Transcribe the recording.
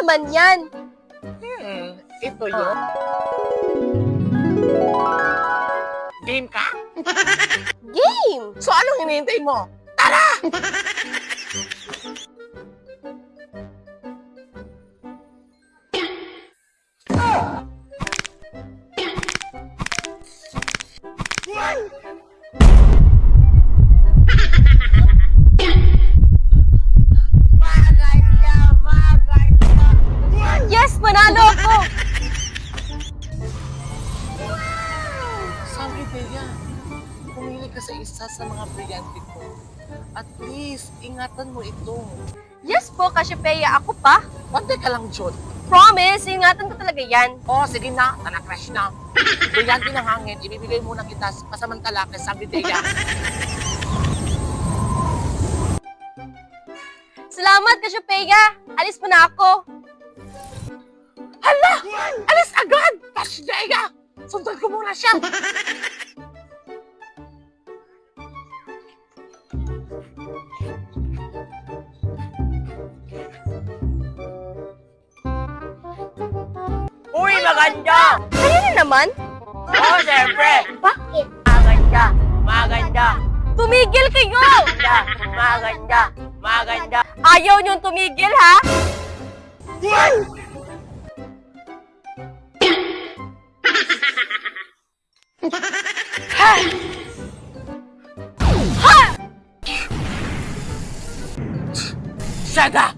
naman yan. Ito yun. Game ka? Game! So anong hinihintay mo? Tara! Yes, manalo ako! Sabi Bea, pumili ka sa isa sa mga brilyante ko. At least, ingatan mo ito. Yes po, Cassiopeia, ako pa. Bante ka lang, Jod. Promise, ingatan ko talaga yan. Oh, sige na, crush na. Brilyante ng hangin, ibibigay muna kita pasamantala kay Sabi Bea. Salamat, Cassiopeia. Alis pa na ako. Hala! Alis agad! Cash Bea! Sundan ko muna siya. Uy, maganda! Kayo na naman? Oo, siyempre! Bakit? Maganda! Maganda! Tumigil kayo! Maganda! Maganda! Maganda! Ayaw niyong tumigil, ha? Shut up!